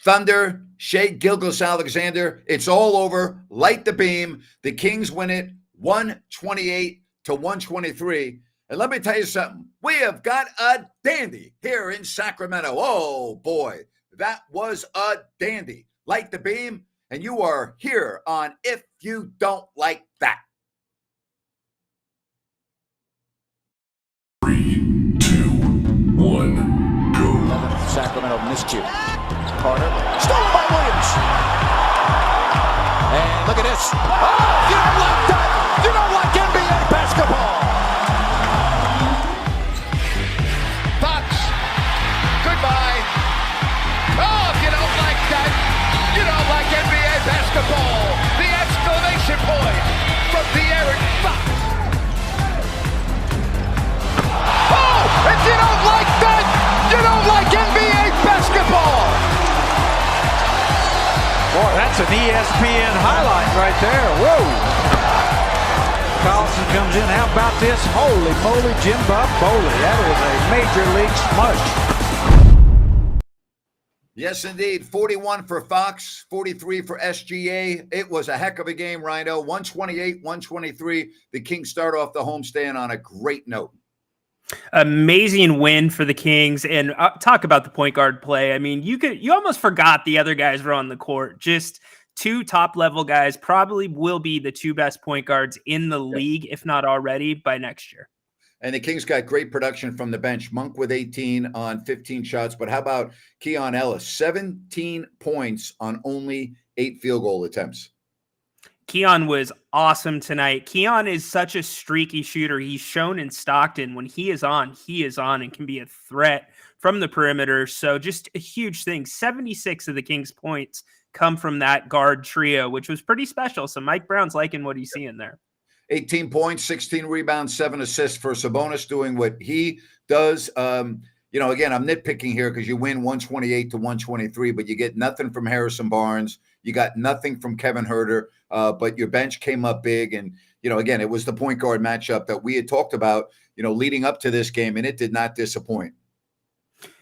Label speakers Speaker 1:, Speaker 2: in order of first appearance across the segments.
Speaker 1: Thunder, Shea Gilgeous-Alexander. It's all over. Light the beam. The Kings win it 128 to 123. And let me tell you something. We have got a dandy here in Sacramento. Oh, boy. That was a dandy. Light the beam. And you are here on If You Don't Like That.
Speaker 2: 3, 2, 1, go.
Speaker 3: Sacramento miscue. Carter, stolen by Williams. And look at this. Oh, you don't like that. You don't like NBA basketball.
Speaker 4: Fox, goodbye. Oh, if you don't like that, you don't like NBA basketball. The exclamation point from De'Aaron Fox. Oh, if you don't like that, you don't like NBA basketball.
Speaker 5: Boy, that's an ESPN highlight right there. Whoa. Carlson comes in. How about this? Holy moly, Jim Bob Foley. That was a major league smush.
Speaker 1: Yes, indeed. 41 for Fox, 43 for SGA. It was a heck of a game, Rhino. 128-123. The Kings start off the homestand on a great note.
Speaker 6: Amazing win for the Kings. And talk about the point guard play. I mean, you almost forgot the other guys were on the court. Just two top level guys, probably will be the two best point guards in the league, if not already, by next year.
Speaker 1: And the Kings got great production from the bench. Monk with 18 on 15 shots. But how about Keon Ellis? 17 points on only 8 field goal attempts.
Speaker 6: Keon was awesome tonight. Keon is such a streaky shooter. He's shown in Stockton when he is on and can be a threat from the perimeter. So just a huge thing. 76 of the Kings' points come from that guard trio, which was pretty special. So Mike Brown's liking what he's seeing there.
Speaker 1: 18 points, 16 rebounds, 7 assists for Sabonis doing what he does. Again, I'm nitpicking here because you win 128 to 123, but you get nothing from Harrison Barnes. You got nothing from Kevin Huerter, but your bench came up big. And, again, it was the point guard matchup that we had talked about, leading up to this game, and it did not disappoint.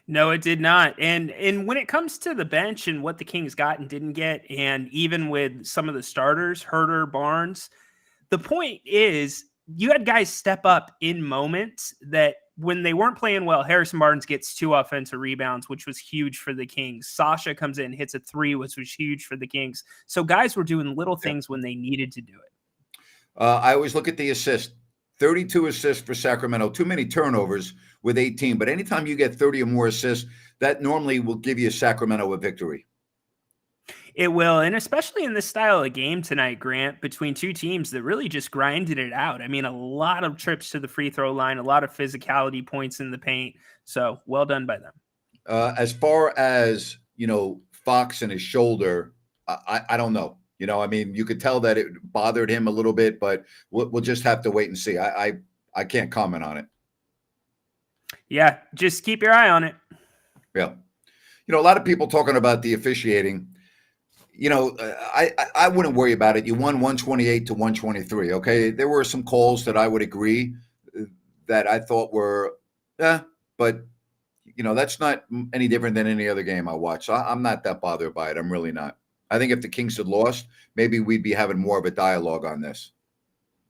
Speaker 6: No, it did not. And when it comes to the bench and what the Kings got and didn't get, and even with some of the starters, Huerter, Barnes, the point is you had guys step up in moments that when they weren't playing well. Harrison Barnes gets 2 offensive rebounds, which was huge for the Kings. Sasha comes in, hits a 3, which was huge for the Kings. So guys were doing little things when they needed to do it.
Speaker 1: I always look at the assist. 32 assists for Sacramento. Too many turnovers with 18. But anytime you get 30 or more assists, that normally will give you Sacramento a victory.
Speaker 6: It will, and especially in this style of game tonight, Grant, between two teams that really just grinded it out. I mean, a lot of trips to the free throw line, a lot of physicality points in the paint. So well done by them.
Speaker 1: As far as, Fox and his shoulder, I don't know. You could tell that it bothered him a little bit, but we'll just have to wait and see. I can't comment on it.
Speaker 6: Yeah, just keep your eye on it.
Speaker 1: Yeah. A lot of people talking about the officiating. I wouldn't worry about it. You won 128 to 123. Okay. There were some calls that I would agree that I thought were, but that's not any different than any other game I watch. So I'm not that bothered by it. I'm really not. I think if the Kings had lost, maybe we'd be having more of a dialogue on this.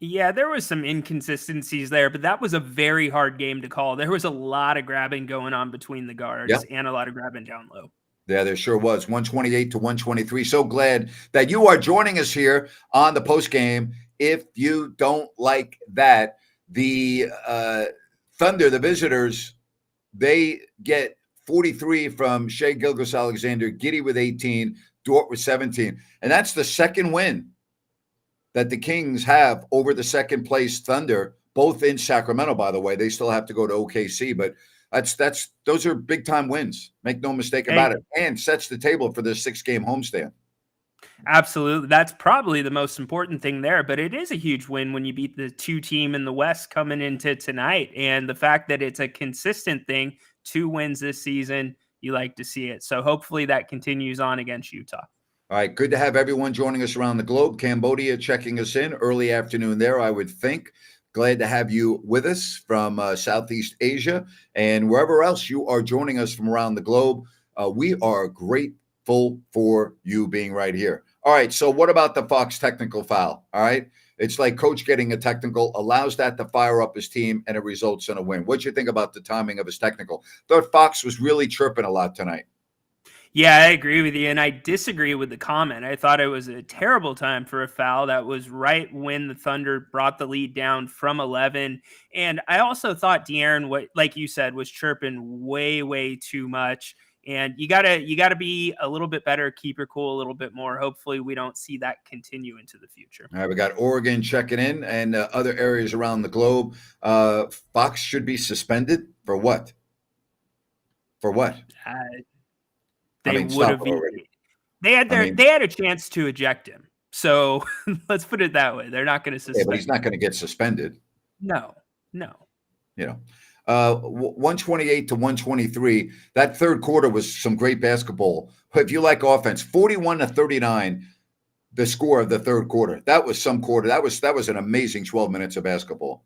Speaker 6: Yeah, there was some inconsistencies there, but that was a very hard game to call. There was a lot of grabbing going on between the guards and a lot of grabbing down low.
Speaker 1: Yeah, there sure was. 128 to 123. So glad that you are joining us here on the postgame. If you don't like that, the Thunder, the visitors, they get 43 from Shea Gilgeous-Alexander, Giddey with 18, Dort with 17. And that's the second win that the Kings have over the second place Thunder, both in Sacramento, by the way. They still have to go to OKC, but those are big time wins. Make no mistake about it. And sets the table for the 6-game homestand.
Speaker 6: Absolutely. That's probably the most important thing there, but it is a huge win when you beat the 2 team in the West coming into tonight. And the fact that it's a consistent thing, 2 wins this season, you like to see it. So hopefully that continues on against Utah.
Speaker 1: All right. Good to have everyone joining us around the globe. Cambodia checking us in early afternoon there, I would think. Glad to have you with us from Southeast Asia and wherever else you are joining us from around the globe. We are grateful for you being right here. All right, so what about the Fox technical foul? All right, it's like coach getting a technical, allows that to fire up his team, and it results in a win. What do you think about the timing of his technical? Thought Fox was really chirping a lot tonight.
Speaker 6: Yeah, I agree with you, and I disagree with the comment. I thought it was a terrible time for a foul. That was right when the Thunder brought the lead down from 11, and I also thought De'Aaron, what like you said, was chirping way too much. And you gotta be a little bit better, keep your cool a little bit more. Hopefully, we don't see that continue into the future.
Speaker 1: All right, we got Oregon checking in and other areas around the globe. Fox should be suspended for what? For what?
Speaker 6: Uh,
Speaker 1: I
Speaker 6: they
Speaker 1: mean,
Speaker 6: would
Speaker 1: stop
Speaker 6: have
Speaker 1: it already.
Speaker 6: they had a chance to eject him. So let's put it that way. They're not going to
Speaker 1: Yeah,
Speaker 6: suspend.
Speaker 1: but he's not going to get suspended.
Speaker 6: No.
Speaker 1: You know, 128 to 123. That third quarter was some great basketball. If you like offense, 41 to 39, the score of the third quarter. That was some quarter. That was an amazing 12 minutes of basketball.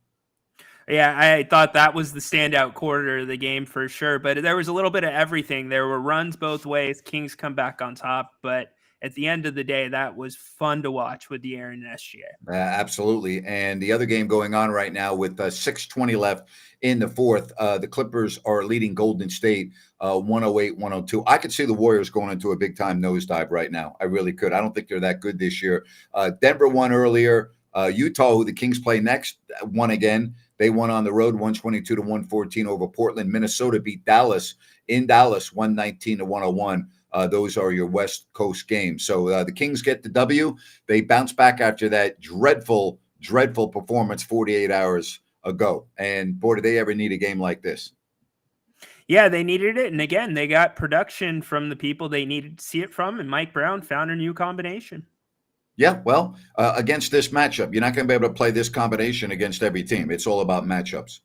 Speaker 6: Yeah, I thought that was the standout quarter of the game for sure. But there was a little bit of everything. There were runs both ways. Kings come back on top. But at the end of the day, that was fun to watch with De'Aaron and SGA.
Speaker 1: Absolutely. And the other game going on right now with 6:20 left in the fourth, the Clippers are leading Golden State 108-102. I could see the Warriors going into a big-time nosedive right now. I really could. I don't think they're that good this year. Denver won earlier. Utah, who the Kings play next, won again. They won on the road 122 to 114 over Portland. Minnesota beat Dallas in Dallas 119 to 101. Those are your West Coast games. So the Kings get the W. They bounce back after that dreadful performance 48 hours ago. And boy, did they ever need a game like this.
Speaker 6: Yeah, they needed it. And again, they got production from the people they needed to see it from. And Mike Brown found a new combination.
Speaker 1: Yeah, well, against this matchup, you're not going to be able to play this combination against every team. It's all about matchups.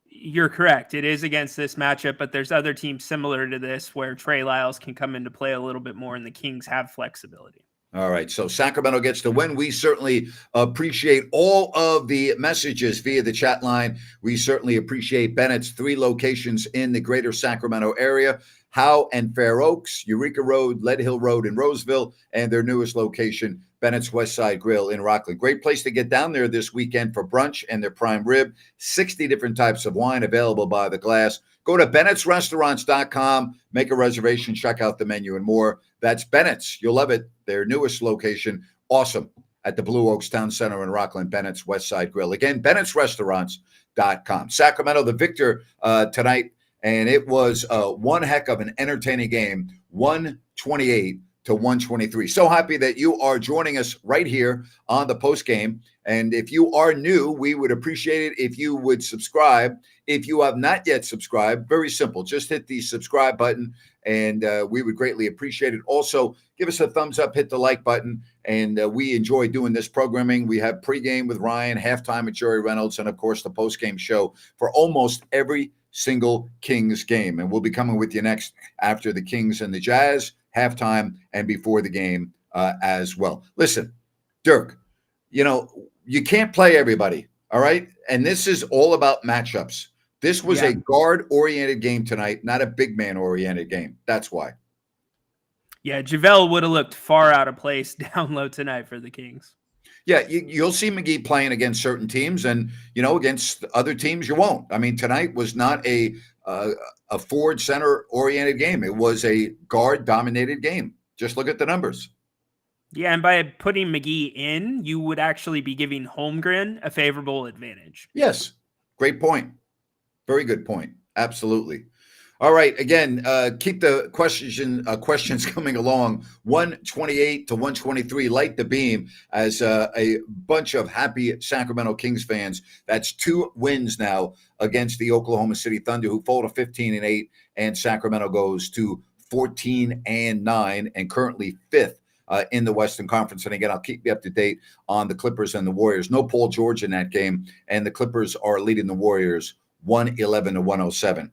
Speaker 6: You're correct. It is against this matchup, but there's other teams similar to this where Trey Lyles can come into play a little bit more, and the Kings have flexibility.
Speaker 1: All right, so Sacramento gets the win. We certainly appreciate all of the messages via the chat line. We certainly appreciate Bennett's 3 locations in the greater Sacramento area, Howe and Fair Oaks, Eureka Road, Lead Hill Road in Roseville, and their newest location, Bennett's West Side Grill in Rockland. Great place to get down there this weekend for brunch and their prime rib. 60 different types of wine available by the glass. Go to Bennett'sRestaurants.com, make a reservation, check out the menu and more. That's Bennett's. You'll love it. Their newest location, awesome, at the Blue Oaks Town Center in Rockland, Bennett's West Side Grill. Again, Bennett'sRestaurants.com. Sacramento, the victor tonight, and it was one heck of an entertaining game, 128 to 123. So happy that you are joining us right here on the post game. And if you are new, we would appreciate it if you would subscribe. If you have not yet subscribed, very simple. Just hit the subscribe button, and we would greatly appreciate it. Also, give us a thumbs up, hit the like button, and we enjoy doing this programming. We have pregame with Ryan, halftime with Jerry Reynolds, and, of course, the postgame show for almost every single Kings game. And we'll be coming with you next after the Kings and the Jazz, halftime, and before the game as well. Listen, Dirk, you can't play everybody, all right? And this is all about matchups. This was a guard-oriented game tonight, not a big man-oriented game. That's why.
Speaker 6: Yeah, JaVale would have looked far out of place down low tonight for the Kings.
Speaker 1: Yeah, you'll see McGee playing against certain teams, and against other teams you won't. I mean, tonight was not a forward center oriented game. It was a guard dominated game. Just look at the numbers.
Speaker 6: Yeah, and by putting McGee in, you would actually be giving Holmgren a favorable advantage.
Speaker 1: Yes, great point. Very good point. Absolutely. All right. Again, keep the questions coming along. 128 to 123. Light the beam as a bunch of happy Sacramento Kings fans. That's 2 wins now against the Oklahoma City Thunder, who fall to 15-8, and Sacramento goes to 14-9 and currently 5th in the Western Conference. And again, I'll keep you up to date on the Clippers and the Warriors. No Paul George in that game, and the Clippers are leading the Warriors 111 to 107.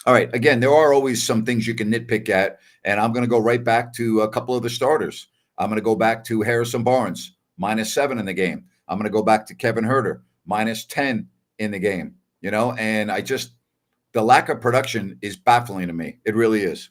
Speaker 1: All right. Again, there are always some things you can nitpick at, and I'm going to go right back to a couple of the starters. I'm going to go back to Harrison Barnes, -7 in the game. I'm going to go back to Kevin Huerter, -10 in the game. And the lack of production is baffling to me. It really is.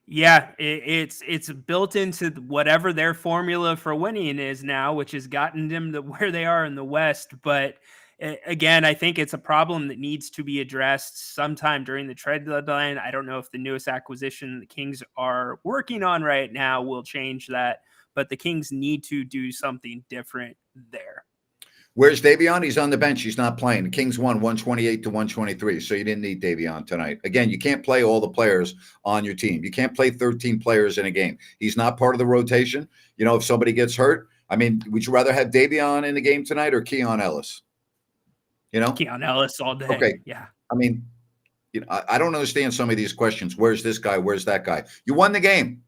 Speaker 6: Yeah, it's built into whatever their formula for winning is now, which has gotten them to where they are in the West. But again, I think it's a problem that needs to be addressed sometime during the trade deadline. I don't know if the newest acquisition the Kings are working on right now will change that, but the Kings need to do something different there.
Speaker 1: Where's Davion? He's on the bench. He's not playing. The Kings won 128 to 123, so you didn't need Davion tonight. Again, you can't play all the players on your team. You can't play 13 players in a game. He's not part of the rotation. You know, if somebody gets hurt, I mean, would you rather have Davion in the game tonight or Keon Ellis? You know?
Speaker 6: Keon Ellis all day.
Speaker 1: Okay.
Speaker 6: Yeah.
Speaker 1: I mean, you know, I don't understand some of these questions. Where's this guy? Where's that guy? You won the game.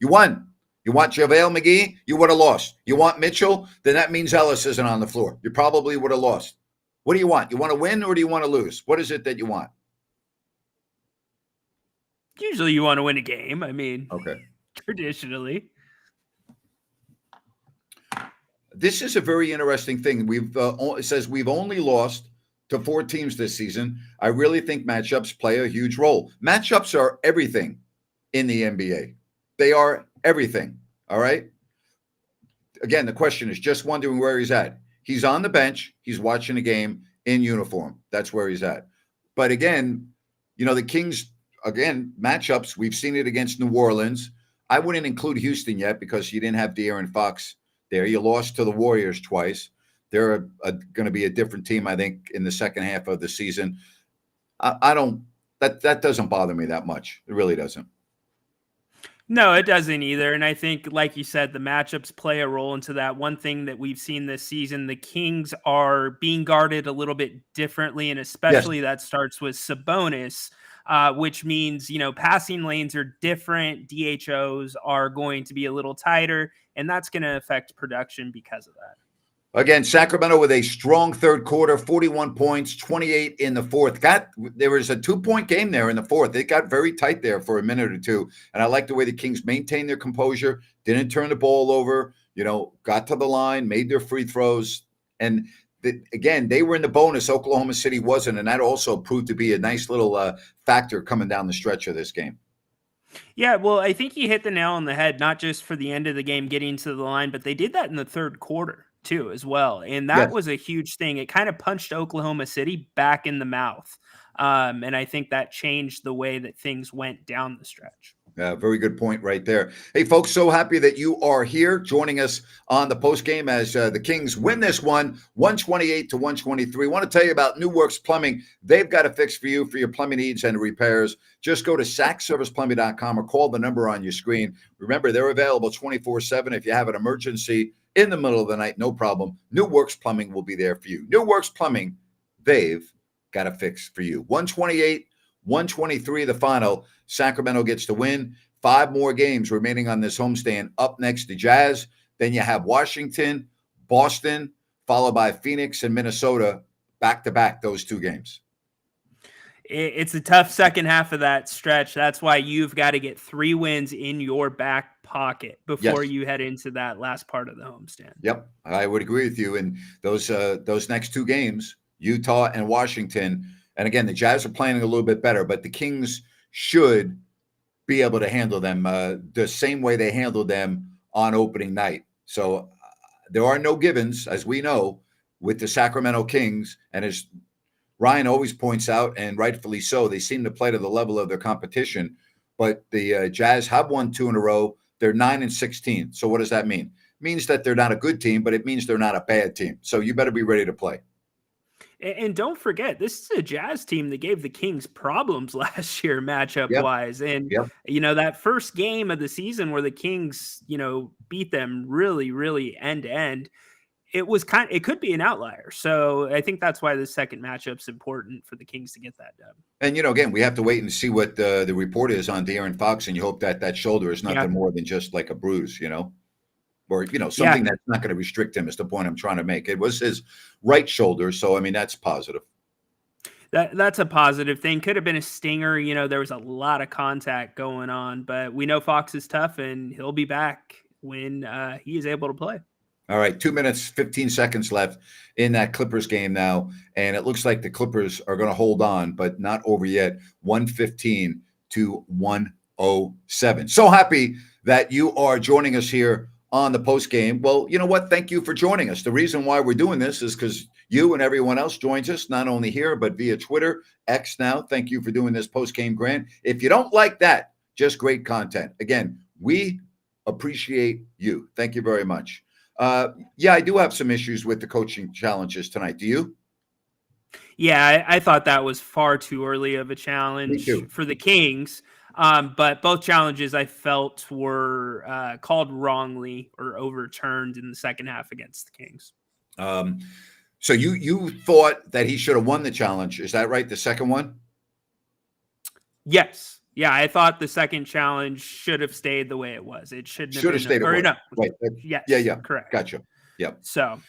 Speaker 1: You won. You want JaVale McGee? You would have lost. You want Mitchell? Then that means Ellis isn't on the floor. You probably would have lost. What do you want? You want to win or do you want to lose? What is it that you want?
Speaker 6: Usually you want to win a game. I mean,
Speaker 1: Okay.
Speaker 6: Traditionally.
Speaker 1: This is a very interesting thing. It says we've only lost to 4 teams this season. I really think matchups play a huge role. Matchups are everything in the NBA. They are everything. All right. Again, the question is just wondering where he's at. He's on the bench. He's watching a game in uniform. That's where he's at. But again, you know, the Kings, again, matchups, we've seen it against New Orleans. I wouldn't include Houston yet because you didn't have De'Aaron Fox there. You lost to the Warriors twice. They're going to be a different team, I think, in the second half of the season. That doesn't bother me that much. It really doesn't.
Speaker 6: No, it doesn't either. And I think, like you said, the matchups play a role into that. One thing that we've seen this season, the Kings are being guarded a little bit differently, and especially that starts with Sabonis, which means, you know, passing lanes are different. DHOs are going to be a little tighter, and that's going to affect production because of that.
Speaker 1: Again, Sacramento with a strong third quarter, 41 points, 28 in the fourth. There was a 2-point game there in the fourth. It got very tight there for a minute or two. And I like the way the Kings maintained their composure, didn't turn the ball over, you know, got to the line, made their free throws. And again, they were in the bonus. Oklahoma City wasn't. And that also proved to be a nice little factor coming down the stretch of this game.
Speaker 6: Yeah, well, I think you hit the nail on the head, not just for the end of the game getting to the line, but they did that in the third quarter too, as well. And that was a huge thing. It kind of punched Oklahoma City back in the mouth. And I think that changed the way that things went down the stretch.
Speaker 1: Very good point right there. Hey, folks, so happy that you are here joining us on the post game as the Kings win this one, 128 to 123. I want to tell you about New Works Plumbing. They've got a fix for you for your plumbing needs and repairs. Just go to sackserviceplumbing.com or call the number on your screen. Remember, they're available 24/7. If you have an emergency in the middle of the night, no problem. New Works Plumbing will be there for you. New Works Plumbing, they've got a fix for you. 128 123 the final. Sacramento gets the win. 5 more games remaining on this homestand. Up next, the Jazz. Then you have Washington, Boston, followed by Phoenix and Minnesota, back-to-back, those 2 games.
Speaker 6: It's a tough second half of that stretch. That's why you've got to get 3 wins in your back pocket before you head into that last part of the homestand.
Speaker 1: Yep, I would agree with you. And those next 2 games, Utah and Washington, and again, the Jazz are playing a little bit better, but the Kings should be able to handle them the same way they handled them on opening night. So there are no givens, as we know, with the Sacramento Kings. And as Ryan always points out, and rightfully so, they seem to play to the level of their competition. But the Jazz have won 2 in a row. They're 9-16. So what does that mean? It means that they're not a good team, but it means they're not a bad team. So you better be ready to play.
Speaker 6: And don't forget, this is a Jazz team that gave the Kings problems last year matchup-wise. And, you know, that first game of the season where the Kings, you know, beat them really, really end-to-end, it could be an outlier. So I think that's why the second matchup's important for the Kings to get that done. And,
Speaker 1: you know, again, we have to wait and see what the report is on De'Aaron Fox, and you hope that shoulder is nothing more than just like a bruise, you know? Or, you know, something that's not going to restrict him is the point I'm trying to make. It was his right shoulder. So, I mean, that's positive.
Speaker 6: That's a positive thing. Could have been a stinger. You know, there was a lot of contact going on, but we know Fox is tough and he'll be back when he is able to play.
Speaker 1: All right, 2 minutes, 15 seconds left in that Clippers game now. And it looks like the Clippers are going to hold on, but not over yet. 115 to 1 707. So happy that you are joining us here on the post game. Well, you know what? Thank you for joining us. The reason why we're doing this is because you and everyone else joins us, not only here, but via Twitter, X now. Thank you for doing this post game, Grant. If you don't like that, just great content. Again, we appreciate you. Thank you very much. Yeah, I do have some issues with the coaching challenges tonight. Do you?
Speaker 6: Yeah, I thought that was far too early of a
Speaker 1: Me
Speaker 6: challenge
Speaker 1: too.
Speaker 6: for the Kings. But both challenges I felt were called wrongly or overturned in the second half against the Kings.
Speaker 1: So you thought that he should have won the challenge. Is that right? The second one?
Speaker 6: Yes. Yeah, I thought the second challenge should have stayed the way it was. It shouldn't have
Speaker 1: Should
Speaker 6: been.
Speaker 1: have stayed away.
Speaker 6: No.
Speaker 1: Right.
Speaker 6: Yes.
Speaker 1: Yeah.
Speaker 6: Correct.
Speaker 1: Gotcha. Yep.
Speaker 6: So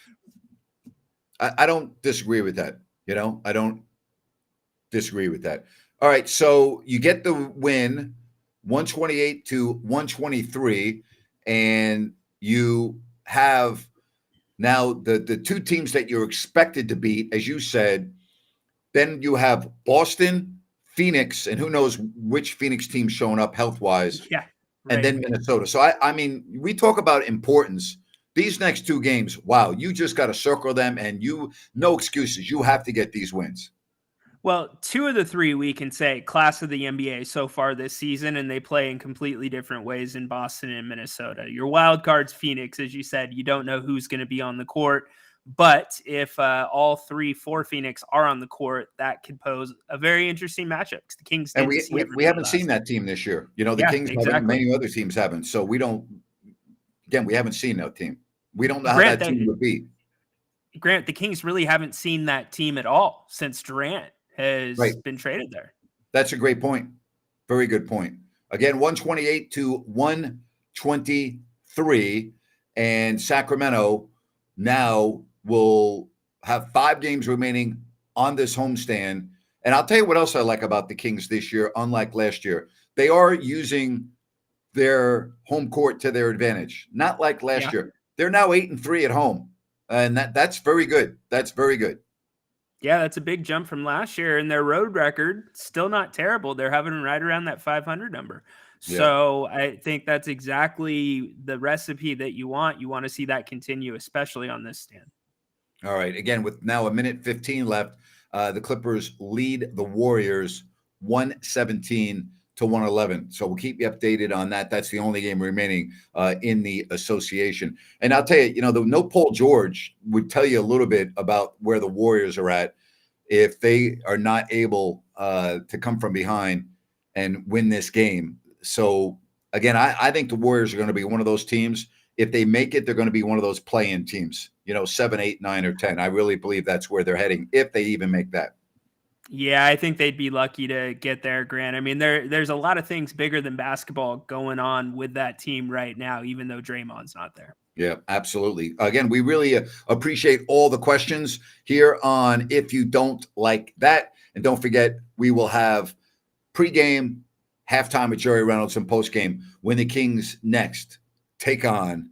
Speaker 1: I don't disagree with that. I don't disagree with that. All right. So you get the win 128 to 123, and you have now the two teams that you're expected to beat, as you said. Then you have Boston, Phoenix, and who knows which Phoenix team showing up health-wise,
Speaker 6: yeah.
Speaker 1: and then Minnesota. So, I mean, we talk about importance. These next two games, wow, you just got to circle them, and no excuses. You have to get these wins.
Speaker 6: Well, two of the three we can say class of the NBA so far this season, and they play in completely different ways in Boston and Minnesota. Your wild card's Phoenix, as you said, you don't know who's going to be on the court. But if all 3 for Phoenix are on the court, that could pose a very interesting matchup. The Kings
Speaker 1: And
Speaker 6: didn't see
Speaker 1: we haven't seen that team this year. The
Speaker 6: Yeah,
Speaker 1: Kings haven't,
Speaker 6: exactly.
Speaker 1: many other teams haven't. So we don't. Again, we haven't seen that team. We don't know how
Speaker 6: Grant,
Speaker 1: that team would be.
Speaker 6: Grant, the Kings really haven't seen that team at all since Durant has
Speaker 1: Right.
Speaker 6: been traded there.
Speaker 1: That's a great point. Very good point. Again, 128 to 123, and Sacramento now will have 5 games remaining on this homestand. And I'll tell you what else I like about the Kings this year, unlike last year. They are using their home court to their advantage, not like last year. They're now 8-3 at home, and that's very good. That's very good.
Speaker 6: Yeah, that's a big jump from last year, and their road record still not terrible. They're having right around that 500 number. So I think that's exactly the recipe that you want. You want to see that continue, especially on this stand.
Speaker 1: All right. Again, with now 1:15 left, the Clippers lead the Warriors 117 to 111. So we'll keep you updated on that. That's the only game remaining in the association. And I'll tell you, the no Paul George would tell you a little bit about where the Warriors are at if they are not able to come from behind and win this game. So again, I think the Warriors are going to be one of those teams. If they make it, they're going to be one of those play-in teams, 7, 8, 9, or 10. I really believe that's where they're heading, if they even make that.
Speaker 6: Yeah, I think they'd be lucky to get there, Grant. I mean, there's a lot of things bigger than basketball going on with that team right now, even though Draymond's not there.
Speaker 1: Yeah, absolutely. Again, we really appreciate all the questions here on If You Don't Like That. And don't forget, we will have pregame, halftime with Jerry Reynolds, and postgame when the Kings next take on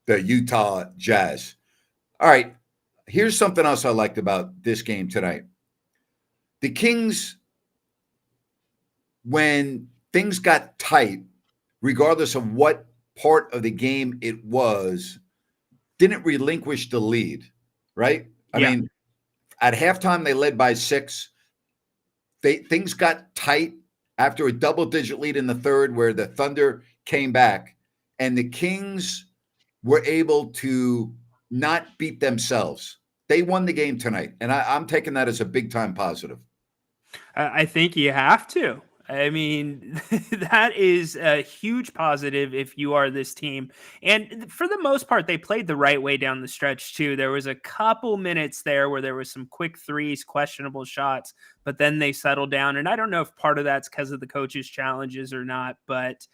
Speaker 1: the Utah Jazz. All right, here's something else I liked about this game tonight. The Kings, when things got tight, regardless of what part of the game it was, didn't relinquish the lead, right? I mean, at halftime, they led by 6. Things got tight after a double-digit lead in the third where the Thunder came back, and the Kings were able to not beat themselves. They won the game tonight, and I'm taking that as a big-time positive.
Speaker 6: I think you have to. I mean, that is a huge positive if you are this team. And for the most part, they played the right way down the stretch, too. There was a couple minutes there where there was some quick threes, questionable shots, but then they settled down. And I don't know if part of that's because of the coach's challenges or not, but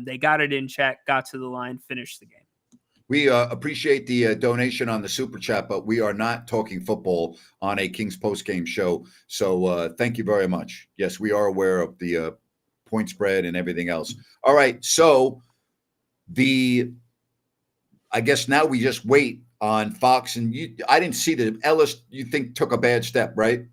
Speaker 6: they got it in check, got to the line, finished the game.
Speaker 1: We appreciate the donation on the Super Chat, but we are not talking football on a Kings postgame show. So thank you very much. Yes, we are aware of the point spread and everything else. All right. So I guess now we just wait on Fox. And I didn't see that Ellis, you think, took a bad step, right?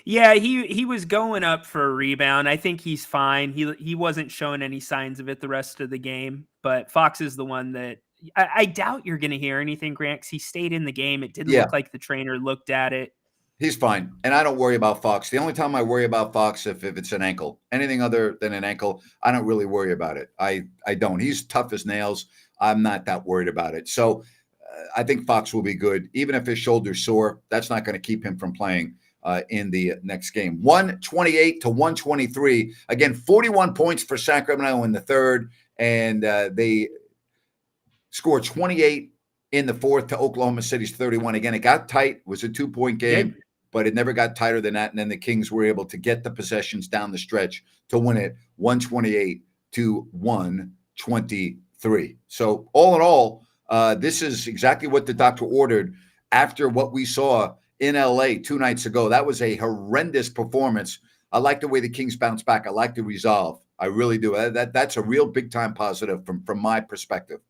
Speaker 6: Yeah, he was going up for a rebound. I think he's fine. He wasn't showing any signs of it the rest of the game. But Fox is the one that I doubt you're going to hear anything, Grant, 'cause he stayed in the game. It didn't
Speaker 1: Yeah,
Speaker 6: look like the trainer looked at it.
Speaker 1: he's fine. And I don't worry about Fox. The only time I worry about Fox if it's an ankle. Anything other than an ankle, I don't really worry about it. I don't. He's tough as nails. I'm not that worried about it. So I think Fox will be good. Even if his shoulder's sore, that's not going to keep him from playing in the next game. 128 to 123. Again, 41 points for Sacramento in the third. And they scored 28 in the fourth to Oklahoma City's 31. Again, it got tight. It was a 2-point game, but it never got tighter than that. And then the Kings were able to get the possessions down the stretch to win it 128 to 123. So all in all, this is exactly what the doctor ordered after what we saw in LA 2 nights ago. That was a horrendous performance. I like the way the Kings bounced back. I like the resolve. I really do. That's a real big time positive from my perspective.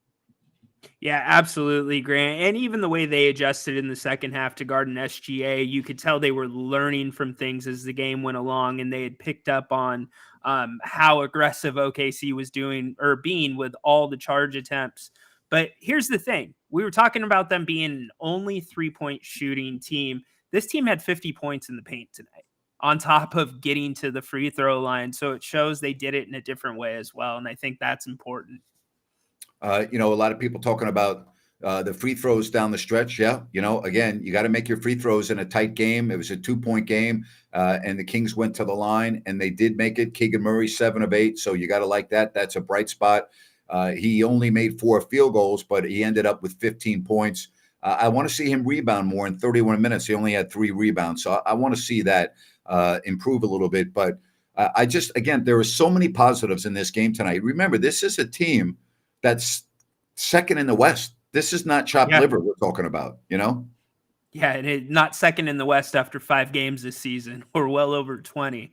Speaker 6: Yeah, absolutely, Grant. And even the way they adjusted in the second half to guard an SGA, you could tell they were learning from things as the game went along, and they had picked up on how aggressive OKC was doing or being with all the charge attempts. But here's the thing. We were talking about them being an only 3-point shooting team. This team had 50 points in the paint tonight on top of getting to the free throw line. So it shows they did it in a different way as well. And I think that's important.
Speaker 1: A lot of people talking about the free throws down the stretch. Yeah. Again, you got to make your free throws in a tight game. It was a 2-point game and the Kings went to the line and they did make it. Keegan Murray, 7 of 8. So you got to like that. That's a bright spot. He only made 4 field goals, but he ended up with 15 points. I want to see him rebound more in 31 minutes. He only had 3 rebounds. So I want to see that improve a little bit. But again, there are so many positives in this game tonight. Remember, this is a team that's second in the West. This is not chopped liver we're talking about,
Speaker 6: Yeah, and not second in the West after 5 games this season, or well over 20.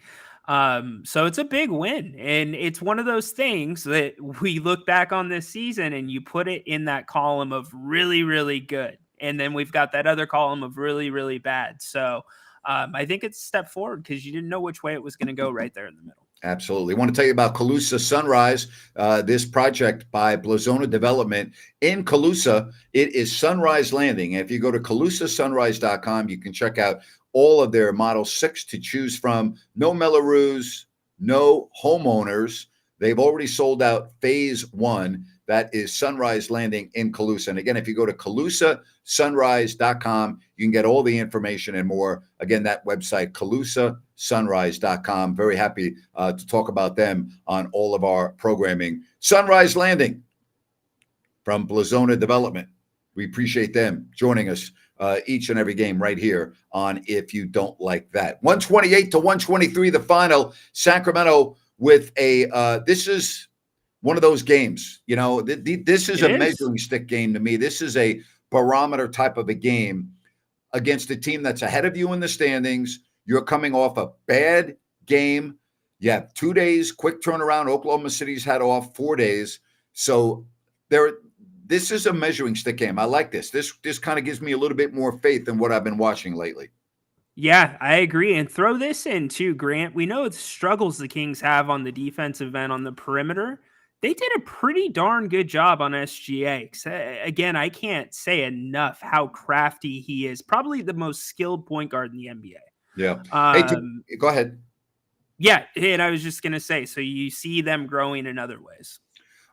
Speaker 6: So it's a big win. And it's one of those things that we look back on this season and you put it in that column of really, really good. And then we've got that other column of really, really bad. So I think it's a step forward because you didn't know which way it was going to go right there in the middle.
Speaker 1: Absolutely. I want to tell you about Calusa Sunrise, this project by Blazona Development in Calusa. It is Sunrise Landing. And if you go to calusasunrise.com, you can check out all of their Model 6 to choose from. No Mellorews, no homeowners. They've already sold out phase 1. That is Sunrise Landing in Calusa. And again, if you go to calusasunrise.com, you can get all the information and more. Again, that website, calusasunrise.com. Very happy to talk about them on all of our programming. Sunrise Landing from Blazona Development. We appreciate them joining us each and every game right here on If You Don't Like That. 128 to 123, the final. Sacramento with this is one of those games, this is a measuring stick game to me. This is a barometer type of a game against a team that's ahead of you in the standings. You're coming off a bad game. You have 2 days, quick turnaround. Oklahoma City's had off 4 days. So this is a measuring stick game. I like this. This kind of gives me a little bit more faith than what I've been watching lately.
Speaker 6: Yeah, I agree. And throw this in too, Grant. We know the struggles the Kings have on the defensive end on the perimeter. They did a pretty darn good job on SGA. Again, I can't say enough how crafty he is. Probably the most skilled point guard in the NBA.
Speaker 1: Yeah. Hey, go ahead.
Speaker 6: Yeah, and I was just going to say, so you see them growing in other ways.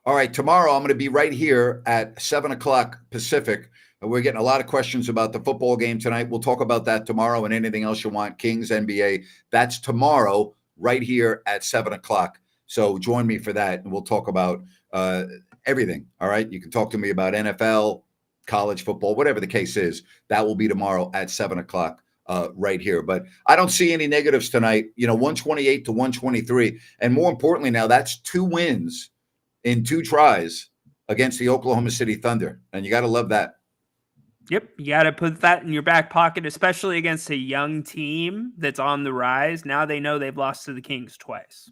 Speaker 1: All right, tomorrow I'm going to be right here at 7 o'clock Pacific. We're getting a lot of questions about the football game tonight. We'll talk about that tomorrow and anything else you want. Kings, NBA. That's tomorrow right here at 7 o'clock. So join me for that, and we'll talk about everything, all right? You can talk to me about NFL, college football, whatever the case is. That will be tomorrow at 7 o'clock right here. But I don't see any negatives tonight, 128 to 123. And more importantly now, that's 2 wins in 2 tries against the Oklahoma City Thunder, and you got to love that.
Speaker 6: Yep, you got to put that in your back pocket, especially against a young team that's on the rise. Now they know they've lost to the Kings twice.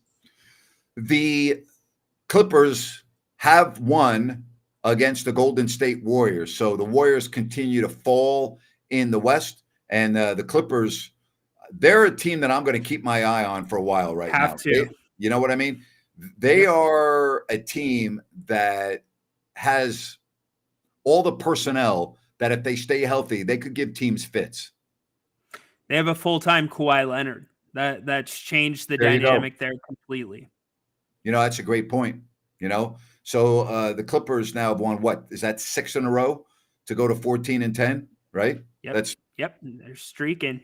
Speaker 1: The Clippers have won against the Golden State Warriors. So the Warriors continue to fall in the West, and the Clippers, they're a team that I'm going to keep my eye on for a while right now.
Speaker 6: Have to.
Speaker 1: You know what I mean? They are a team that has all the personnel that if they stay healthy, they could give teams fits.
Speaker 6: They have a full-time Kawhi Leonard. That's changed the
Speaker 1: There you go.
Speaker 6: dynamic there completely.
Speaker 1: That's a great point. So the Clippers now have won, what is that, 6 in a row to go to 14-10, right?
Speaker 6: Yep. They're streaking.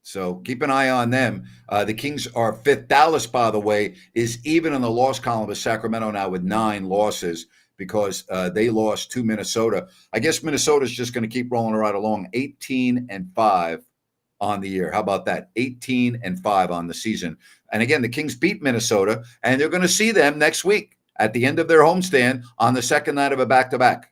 Speaker 1: So keep an eye on them. The Kings are 5th. Dallas, by the way, is even in the loss column of Sacramento now with 9 losses because they lost to Minnesota. I guess Minnesota's just going to keep rolling right along, 18-5 on the year. How about that? 18-5 on the season. And again, the Kings beat Minnesota, and they're going to see them next week at the end of their homestand on the second night of a back-to-back.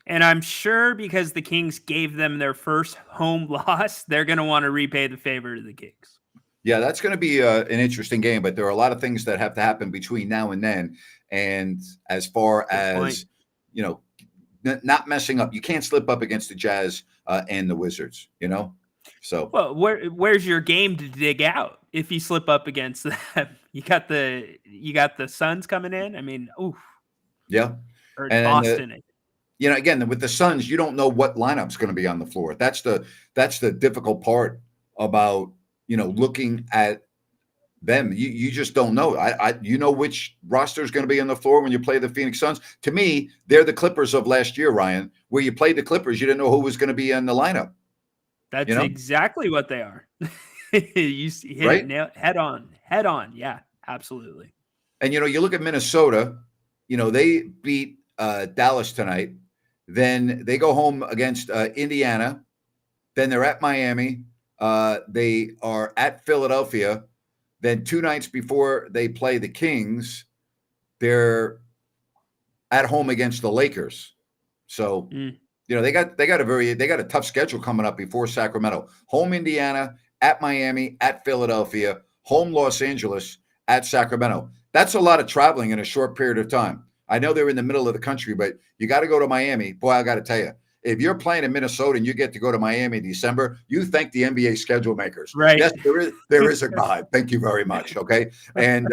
Speaker 6: And I'm sure because the Kings gave them their first home loss, they're going to want to repay the favor to the Kings.
Speaker 1: Yeah, that's going to be an interesting game, but there are a lot of things that have to happen between now and then. And as far as, not messing up, you can't slip up against the Jazz and the Wizards, So,
Speaker 6: well, where's your game to dig out if you slip up against them? You got the Suns coming in. I mean, oof.
Speaker 1: Yeah.
Speaker 6: Or
Speaker 1: And
Speaker 6: Boston.
Speaker 1: Again, with the Suns, you don't know what lineup's going to be on the floor. That's the difficult part about, looking at them. You just don't know. You know which roster is going to be on the floor when you play the Phoenix Suns. To me, they're the Clippers of last year, Ryan, where you played the Clippers. You didn't know who was going to be in the lineup.
Speaker 6: That's exactly what they are. You hit
Speaker 1: right?
Speaker 6: it head on. Yeah, absolutely.
Speaker 1: And, you look at Minnesota, they beat Dallas tonight. Then they go home against Indiana. Then they're at Miami. They are at Philadelphia. Then 2 nights before they play the Kings, they're at home against the Lakers. So, they got a tough schedule coming up before Sacramento. Home Indiana, at Miami, at Philadelphia, home Los Angeles, at Sacramento. That's a lot of traveling in a short period of time. I know they're in the middle of the country, but you got to go to Miami. Boy, I got to tell you, if you're playing in Minnesota and you get to go to Miami in December, you thank the NBA schedule makers.
Speaker 6: Right.
Speaker 1: Yes, there is a God. Thank you very much. Okay. And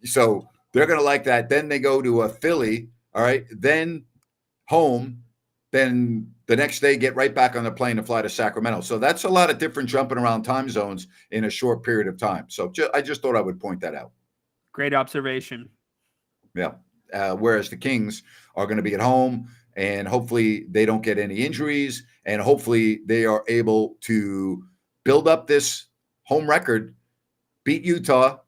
Speaker 1: so they're going to like that. Then they go to Philly. All right. Then home. Then the next day, get right back on the plane and fly to Sacramento. So that's a lot of different jumping around time zones in a short period of time. So I just thought I would point that out.
Speaker 6: Great observation.
Speaker 1: Yeah. Whereas the Kings are going to be at home, and hopefully they don't get any injuries, and hopefully they are able to build up this home record, beat Utah,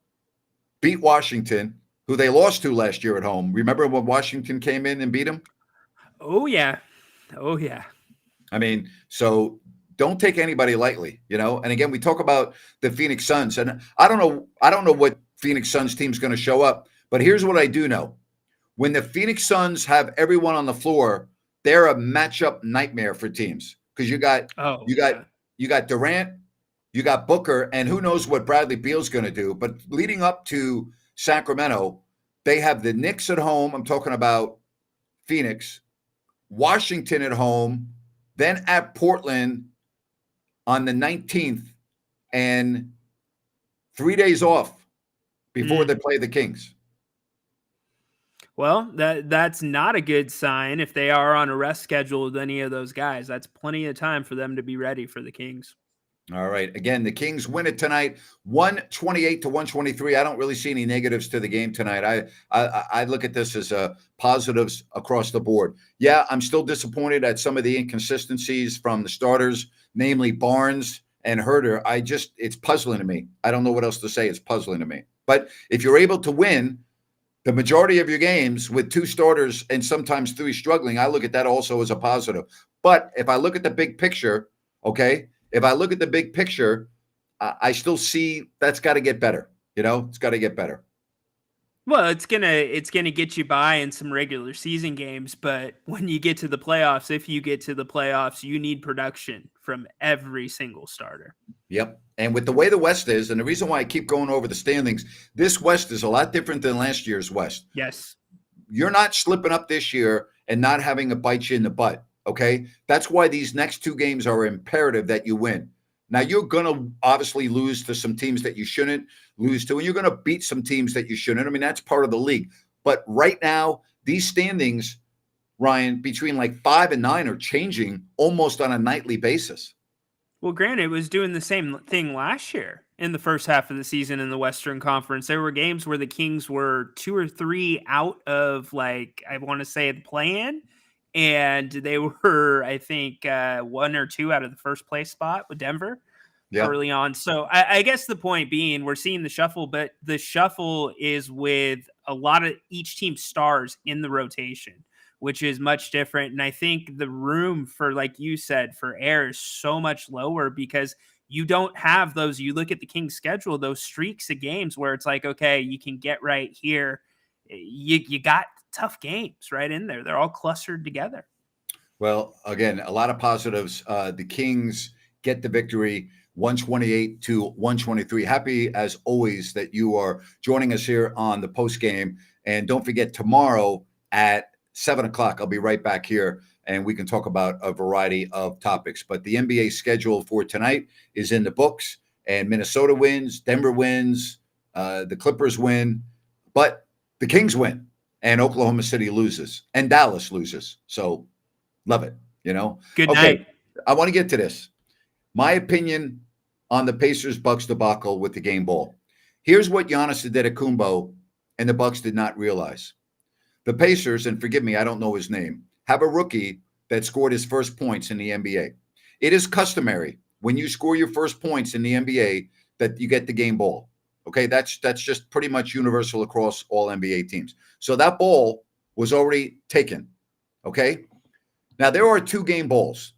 Speaker 1: beat Washington, who they lost to last year at home. Remember when Washington came in and beat them?
Speaker 6: Oh, yeah.
Speaker 1: I mean, so don't take anybody lightly, And again, we talk about the Phoenix Suns, and I don't know what Phoenix Suns team's going to show up, but here's what I do know. When the Phoenix Suns have everyone on the floor, they're a matchup nightmare for teams because you got Durant, you got Booker, and who knows what Bradley Beal's going to do. But leading up to Sacramento, they have the Knicks at home. I'm talking about Phoenix, Washington at home, then at Portland on the 19th, and 3 days off before they play the Kings.
Speaker 6: Well, that's not a good sign if they are on a rest schedule with any of those guys. That's plenty of time for them to be ready for the Kings.
Speaker 1: All right. Again, the Kings win it tonight, 128-123. I don't really see any negatives to the game tonight. I look at this as positives across the board. Yeah, I'm still disappointed at some of the inconsistencies from the starters, namely Barnes and Herter. It's puzzling to me. I don't know what else to say. It's puzzling to me. But if you're able to win the majority of your games with 2 starters and sometimes 3 struggling, I look at that also as a positive. But if I look at the big picture, okay, I still see that's got to get better. It's got to get better.
Speaker 6: Well, it's gonna get you by in some regular season games, but when you get to the playoffs, if you get to the playoffs, you need production from every single starter.
Speaker 1: Yep. And with the way the West is, and the reason why I keep going over the standings, this West is a lot different than last year's West.
Speaker 6: Yes.
Speaker 1: You're not slipping up this year and not having a bite you in the butt, okay? That's why these next 2 games are imperative that you win. Now, you're going to obviously lose to some teams that you shouldn't lose to, and you're going to beat some teams that you shouldn't. I mean, that's part of the league. But right now, these standings, Ryan, between like 5 and 9 are changing almost on a nightly basis.
Speaker 6: Well, granted, it was doing the same thing last year in the first half of the season in the Western Conference. There were games where the Kings were 2 or 3 out of, like, I want to say the play-in, and they were, I think, 1 or 2 out of the first place spot with Denver early on. So I guess the point being, we're seeing the shuffle, but the shuffle is with a lot of each team's stars in the rotation, which is much different. And I think the room for, like you said, for error is so much lower because you don't have those. You look at the Kings schedule, those streaks of games where it's like, okay, you can get right here. You got tough games right in there. They're all clustered together.
Speaker 1: Well, again, a lot of positives. The Kings get the victory 128 to 123. Happy as always that you are joining us here on the post game. And don't forget, tomorrow at 7 o'clock, I'll be right back here and we can talk about a variety of topics. But the NBA schedule for tonight is in the books, and Minnesota wins, Denver wins, the Clippers win, but the Kings win, and Oklahoma City loses, and Dallas loses. So love it,
Speaker 6: Good night.
Speaker 1: I want to get to this. My opinion on the Pacers-Bucks debacle with the game ball. Here's what Giannis Antetokounmpo and the Bucks did not realize. The Pacers, and forgive me, I don't know his name, have a rookie that scored his first points in the NBA. It is customary when you score your first points in the NBA that you get the game ball. Okay, that's just pretty much universal across all NBA teams. So that ball was already taken. Okay, now there are 2 game balls.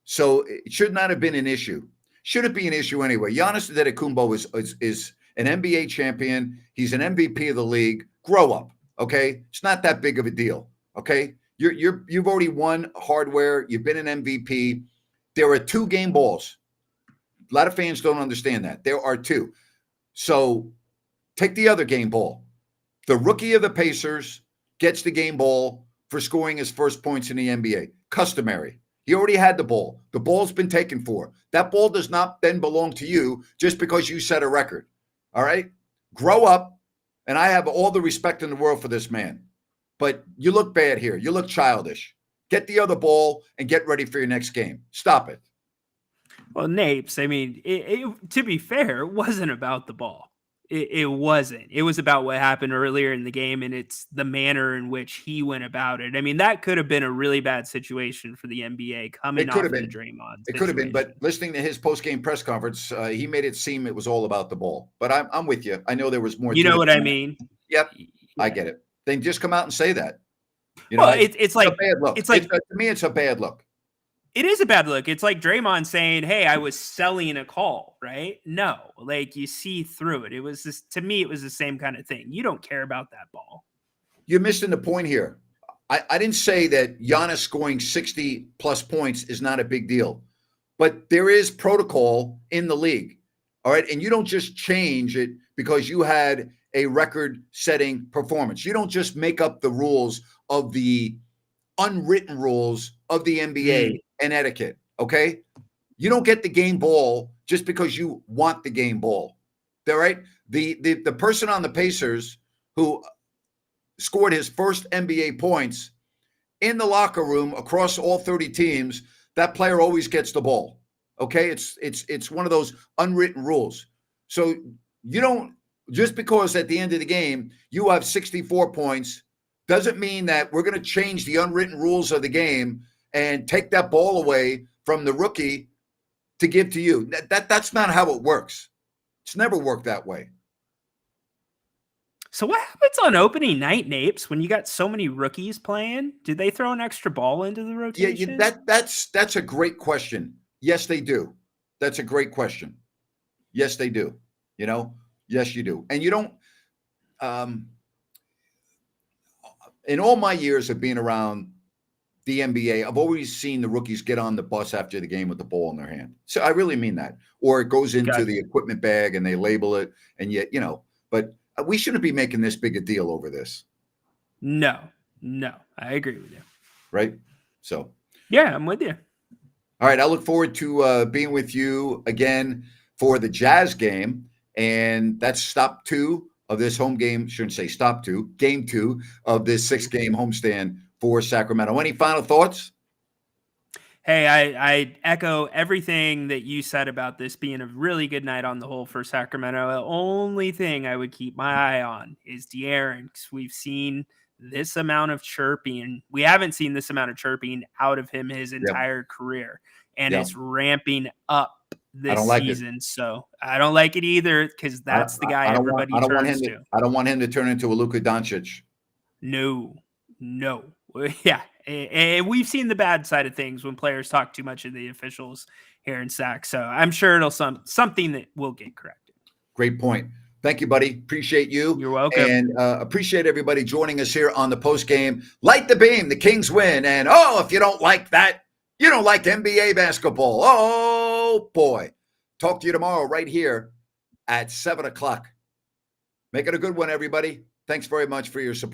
Speaker 1: So it should not have been an issue. Should it be an issue anyway? Giannis Antetokounmpo is an NBA champion. He's an MVP of the league. Grow up, okay? It's not that big of a deal, okay? You've already won hardware. You've been an MVP. There are 2 game balls. A lot of fans don't understand that. There are 2. So take the other game ball. The rookie of the Pacers gets the game ball for scoring his first points in the NBA. Customary. He already had the ball. The ball's been taken for. That ball does not then belong to you just because you set a record. All right? Grow up, and I have all the respect in the world for this man. But you look bad here. You look childish. Get the other ball and get ready for your next game. Stop it.
Speaker 6: Well, Napes, I mean, to be fair, it wasn't about the ball. It wasn't. It was about what happened earlier in the game, and it's the manner in which he went about it. I mean, that could have been a really bad situation for the NBA coming off of the Draymond.
Speaker 1: It could have been, but listening to his post-game press conference, he made it seem it was all about the ball. But I'm with you. I know there was more.
Speaker 6: You know what I mean?
Speaker 1: Yep, yeah. I get it. Then just come out and say that.
Speaker 6: It's like
Speaker 1: a bad look.
Speaker 6: It's like
Speaker 1: to me, it's a bad look.
Speaker 6: It is a bad look. It's like Draymond saying, "Hey, I was selling a call," right? No, like you see through it. It was just, to me, it was the same kind of thing. You don't care about that ball.
Speaker 1: You're missing the point here. I didn't say that Giannis scoring 60 plus points is not a big deal, but there is protocol in the league. All right. And you don't just change it because you had a record setting performance. You don't just make up the rules of the unwritten rules of the NBA and etiquette. Okay. You don't get the game ball just because you want the game ball. All right. The person on the Pacers who scored his first NBA points in the locker room across all 30 teams, that player always gets the ball. Okay. It's one of those unwritten rules. So you don't, just because at the end of the game, you have 64 points, doesn't mean that we're going to change the unwritten rules of the game and take that ball away from the rookie to give to you. That's not how it works. It's never worked that way.
Speaker 6: So what happens on opening night, Napes, when you got so many rookies playing? Did they throw an extra ball into the rotation?
Speaker 1: Yeah, that's a great question. Yes, they do. That's a great question. Yes, they do. Yes, you do. And you don't in all my years of being around the NBA, I've always seen the rookies get on the bus after the game with the ball in their hand. So I really mean that. Or it goes into the equipment bag and they label it. And yet, but we shouldn't be making this big a deal over this.
Speaker 6: No, I agree with you.
Speaker 1: Right? So.
Speaker 6: Yeah, I'm with you.
Speaker 1: All right. I look forward to being with you again for the Jazz game. And that's stop 2 of this home game. Shouldn't say stop 2, game 2 of this 6-game homestand for Sacramento. Any final thoughts?
Speaker 6: Hey, I echo everything that you said about this being a really good night on the whole for Sacramento. The only thing I would keep my eye on is De'Aaron, because we've seen this amount of chirping. We haven't seen this amount of chirping out of him his entire career, and it's ramping up this season. So I don't like it either, because that's the guy everybody turns to.
Speaker 1: I don't want him to turn into a Luka Doncic.
Speaker 6: No. Yeah. And we've seen the bad side of things when players talk too much of the officials here in SAC. So I'm sure it'll something that will get corrected.
Speaker 1: Great point. Thank you, buddy. Appreciate you.
Speaker 6: You're welcome.
Speaker 1: And appreciate everybody joining us here on the post game. Light the beam. The Kings win. And if you don't like that, you don't like NBA basketball. Oh boy. Talk to you tomorrow right here at 7:00. Make it a good one, everybody. Thanks very much for your support.